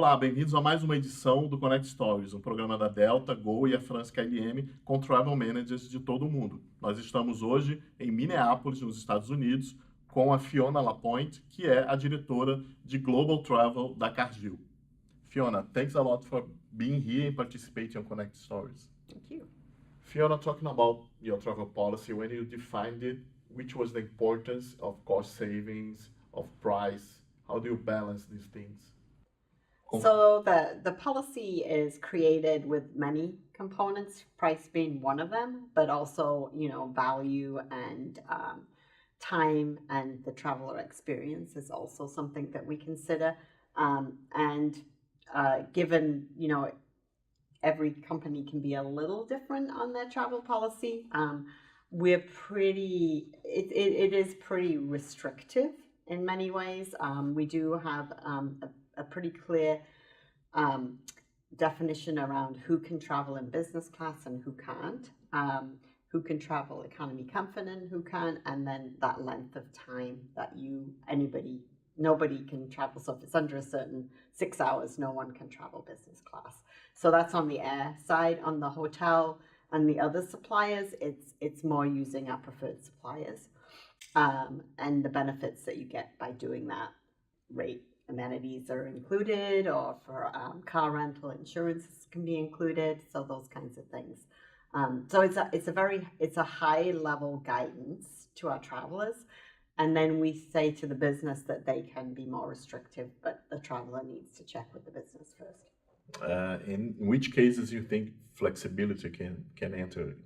Olá, bem-vindos a mais uma edição do Connect Stories, um programa da Delta, Gol e a France KLM com travel managers de todo o mundo. Nós estamos hoje em Minneapolis, nos Estados Unidos, com a Fiona Lapoint, que é a diretora de Global Travel da Cargill. Fiona, thanks a lot for being here and participating on Connect Stories. Thank you. Fiona, talking about your travel policy, when you defined it, which was the importance of cost savings, of price? How do you balance these things? So the policy is created with many components, price being one of them, but also, value and time and the traveler experience is also something that we consider. Given, every company can be a little different on their travel policy, it is pretty restrictive in many ways. We do have a pretty clear definition around who can travel in business class and who can't, who can travel economy comfort and who can't, and then that length of time that nobody can travel. So if it's under a certain 6 hours, no one can travel business class. So that's on the air side. On the hotel and the other suppliers, it's more using our preferred suppliers and the benefits that you get by doing that. Rate amenities are included, or for car rental, insurance can be included. So those kinds of things. So it's a high level guidance to our travelers. And then we say to the business that they can be more restrictive, but the traveler needs to check with the business first. In which cases you think flexibility can enter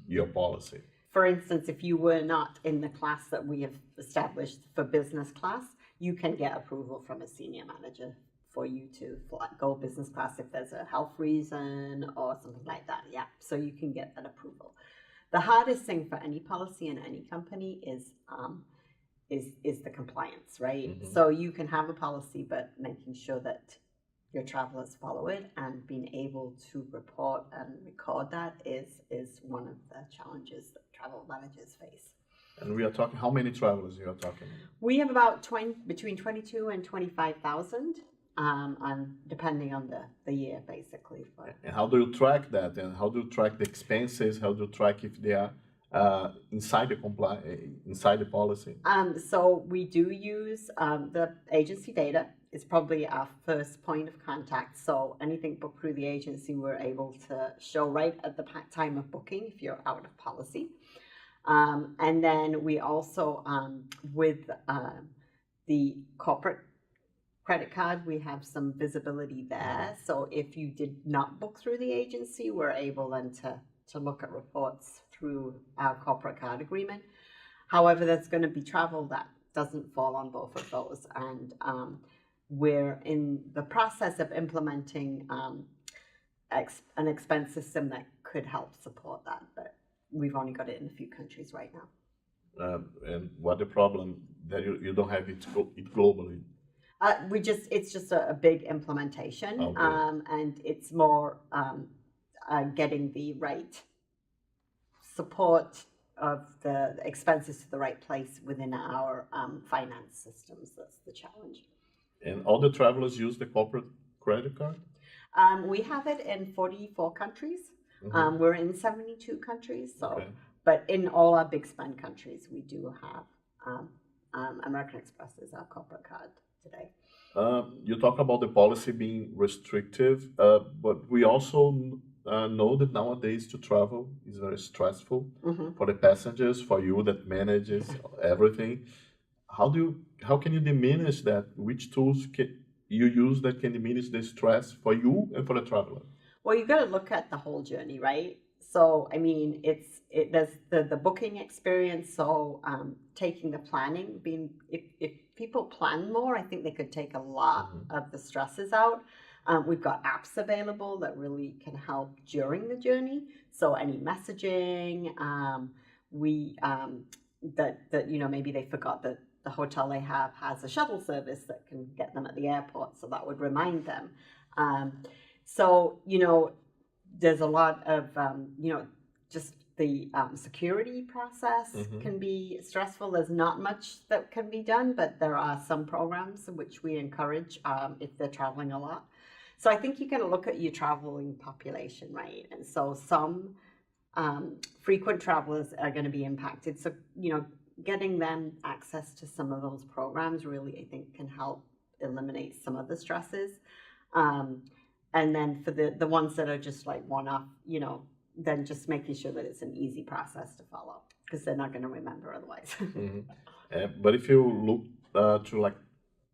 your policy? For instance, if you were not in the class that we have established for business class, you can get approval from a senior manager for you to go business class if there's a health reason or something like that. Yeah, so you can get that approval. The hardest thing for any policy in any company is the compliance, right? Mm-hmm. So you can have a policy, but making sure that your travelers follow it and being able to report and record that is one of the challenges that travel managers face. And we are talking, how many travelers you are talking? We have about between 22 and 25,000, depending on the year, basically. And how do you track that? And how do you track the expenses? How do you track if they are inside the policy? So we do use the agency data. It's probably our first point of contact. So anything booked through the agency, we're able to show right at the time of booking if you're out of policy. And then we also, with the corporate credit card, we have some visibility there. So if you did not book through the agency, we're able then to look at reports through our corporate card agreement. However, there's going to be travel that doesn't fall on both of those. And we're in the process of implementing an expense system that could help support that. But we've only got it in a few countries right now. And what the problem that you don't have it globally? It's just a big implementation, okay. And it's more getting the right support of the expenses to the right place within our finance systems. That's the challenge. And all the travelers use the corporate credit card? We have it in 44 countries. Mm-hmm. We're in 72 countries, so okay. But in all our big spend countries, we do have American Express is our corporate card today. You talk about the policy being restrictive, but we also know that nowadays to travel is very stressful mm-hmm. for the passengers, for you that manages everything. How can you diminish that? Which tools can you use that can diminish the stress for you and for the traveler? Well, you've got to look at the whole journey, right? So, I mean, there's the booking experience. So, taking the planning, if people plan more, I think they could take a lot mm-hmm. of the stresses out. We've got apps available that really can help during the journey. So, any messaging, maybe they forgot that the hotel they have has a shuttle service that can get them at the airport. So that would remind them. So, there's a lot of, just the security process mm-hmm. can be stressful. There's not much that can be done, but there are some programs which we encourage if they're traveling a lot. So I think you're going to look at your traveling population, right? And so some frequent travelers are going to be impacted. So, getting them access to some of those programs really, I think, can help eliminate some of the stresses. And then for the ones that are just like one-off, then just making sure that it's an easy process to follow, because they're not going to remember otherwise. But if you look to like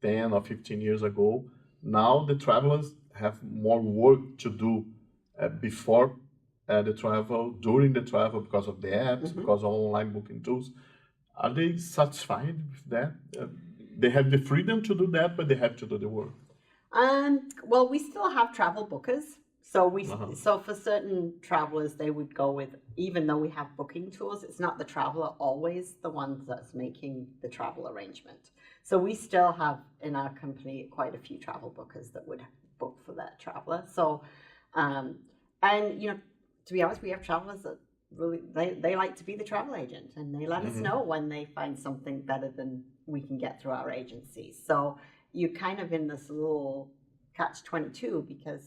10 or 15 years ago, now the travelers have more work to do before the travel, during the travel, because of the apps, because of online booking tools. Are they satisfied with that? They have the freedom to do that, but they have to do the work. Well, we still have travel bookers. So for certain travelers, they would go with, even though we have booking tools, it's not the traveler always the one that's making the travel arrangement. So we still have in our company quite a few travel bookers that would book for that traveler. So, and to be honest, we have travelers that really, they like to be the travel agent, and they let us know when they find something better than we can get through our agency. So you're kind of in this little catch-22, because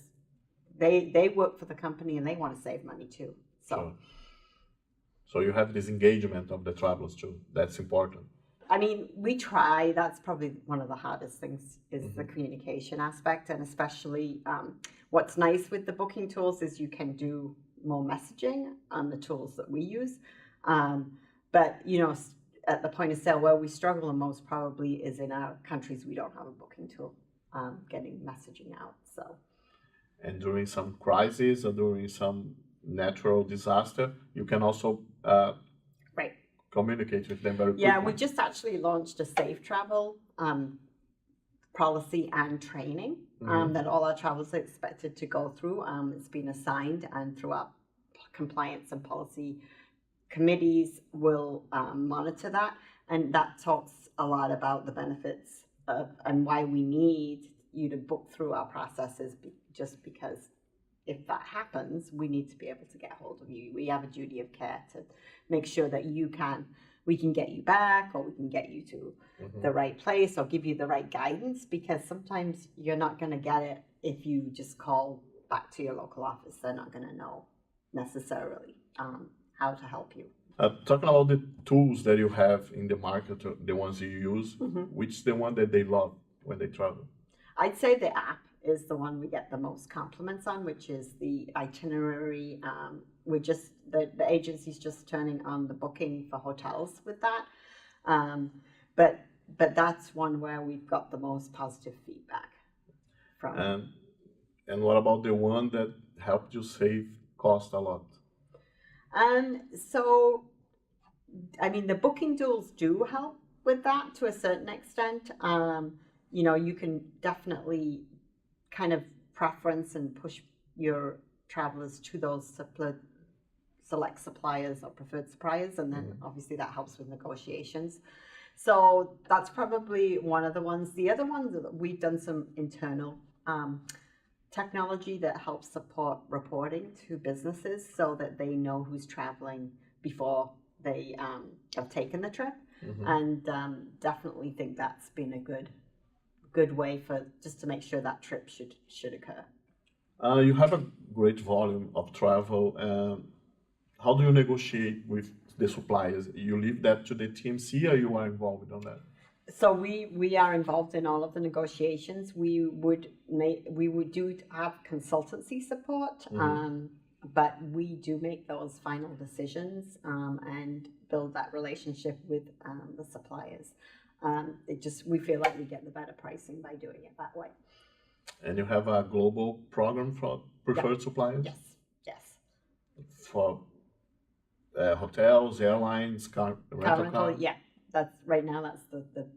they work for the company and they want to save money too. So you have this engagement of the travelers too. That's important. I mean, we try. That's probably one of the hardest things, is the communication aspect. And especially what's nice with the booking tools is you can do more messaging on the tools that we use. But, at the point of sale, where we struggle the most probably is in our countries we don't have a booking tool, getting messaging out. So. And during some crisis or during some natural disaster, you can also communicate with them very quickly. Yeah, we just actually launched a safe travel policy and training that all our travelers are expected to go through. It's been assigned, and through our compliance and policy committees will monitor that. And that talks a lot about the benefits of, and why we need you to book through our processes, just because if that happens, we need to be able to get hold of you. We have a duty of care to make sure that we can get you back, or we can get you to the right place, or give you the right guidance, because sometimes you're not going to get it if you just call back to your local office. They're not going to know necessarily how to help you. Talking about the tools that you have in the market, the ones you use, which is the one that they love when they travel? I'd say the app is the one we get the most compliments on, which is the itinerary. The agency's just turning on the booking for hotels with that. But that's one where we've got the most positive feedback from. And what about the one that helped you save cost a lot? So, I mean, the booking tools do help with that to a certain extent. You can definitely kind of preference and push your travelers to those select suppliers or preferred suppliers, and then obviously that helps with negotiations. So that's probably one of the ones. The other ones, we've done some internal technology that helps support reporting to businesses so that they know who's traveling before they have taken the trip, and definitely think that's been a good way for just to make sure that trip should occur. You have a great volume of travel. How do you negotiate with the suppliers? You leave that to the TMC, or you are involved on that? So we are involved in all of the negotiations. We would have consultancy support, but we do make those final decisions and build that relationship with the suppliers. We feel like we get the better pricing by doing it that way. And you have a global program for preferred suppliers? Yes. For hotels, airlines, rental car? Yeah. That's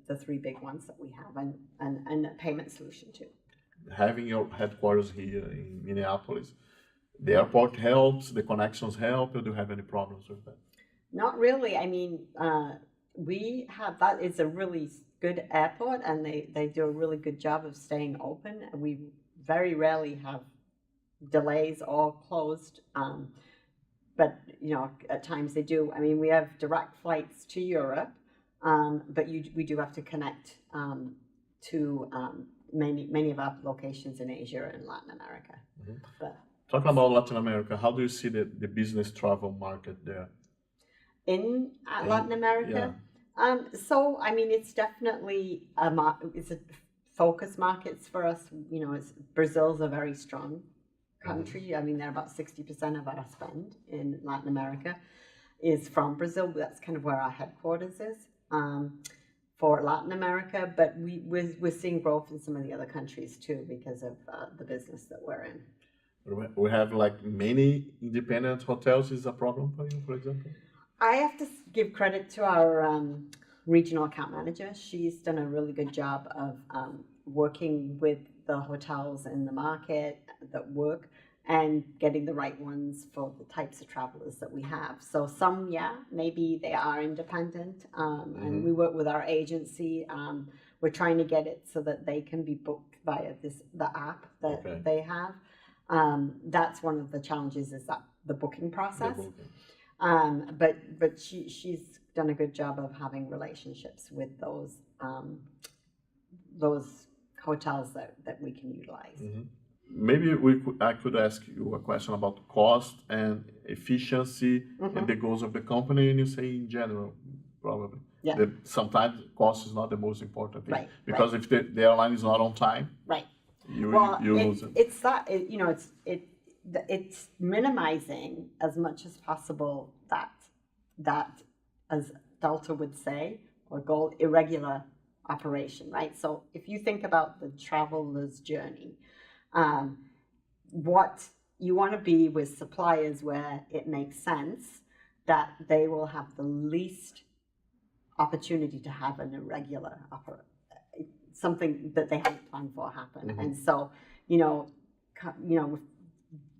the three big ones that we have, and a payment solution too. Having your headquarters here in Minneapolis, the airport helps, the connections help, or do you have any problems with that? Not really. I mean, we have, that is a really good airport, and they do a really good job of staying open. And we very rarely have delays or closed, but at times they do. I mean, we have direct flights to Europe, but we do have to connect to many of our locations in Asia and Latin America. But Talking about Latin America, how do you see the business travel market there? in Latin America, so I mean, it's definitely it's a focus markets for us. You know, Brazil's a very strong country. I mean, they're about 60% of our spend in Latin America is from Brazil. That's kind of where our headquarters is for Latin America. But we're seeing growth in some of the other countries too because of the business that we're in. We have like many independent hotels. Is a problem for you, for example? I have to give credit to our regional account manager. She's done a really good job of working with the hotels in the market that work and getting the right ones for the types of travelers that we have. So some, maybe they are independent, and we work with our agency. We're trying to get it so that they can be booked via the app that they have. That's one of the challenges, is that the booking process. But she's done a good job of having relationships with those hotels that we can utilize. Maybe I could ask you a question about cost and efficiency and the goals of the company, and you say in general, probably. Yeah. Sometimes cost is not the most important thing, right, because if the airline is not on time, right, you lose it. It's that it's minimizing as much as possible that as Delta would say, or goal, irregular operation, right? So if you think about the traveler's journey, what you want to be with suppliers where it makes sense that they will have the least opportunity to have an irregular something that they haven't planned for happen. And so,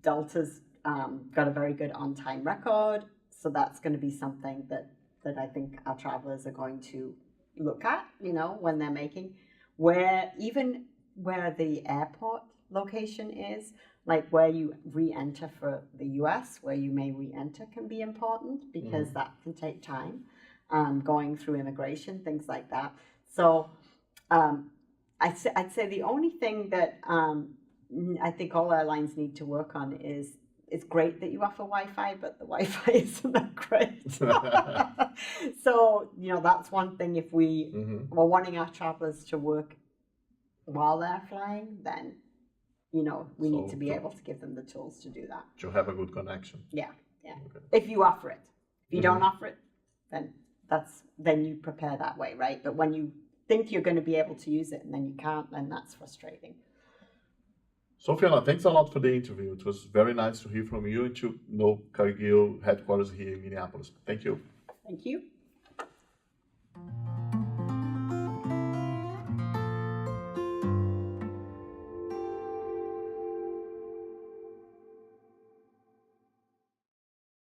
Delta's got a very good on-time record, so that's going to be something that I think our travelers are going to look at, when they're making, where the airport location is, like where you re-enter for the US, where you may re-enter can be important, because that can take time, going through immigration, things like that. So I'd say the only thing that I think all airlines need to work on is, it's great that you offer Wi-Fi, but the Wi-Fi isn't that great. So, that's one thing. If we are wanting our travelers to work while they're flying, then, we need to be able to give them the tools to do that. To have a good connection. Yeah. Okay. If you offer it. If you don't offer it, then you prepare that way, right? But when you think you're going to be able to use it and then you can't, then that's frustrating. So Fiona, thanks a lot for the interview. It was very nice to hear from you and to know Cargill headquarters here in Minneapolis. Thank you. Thank you.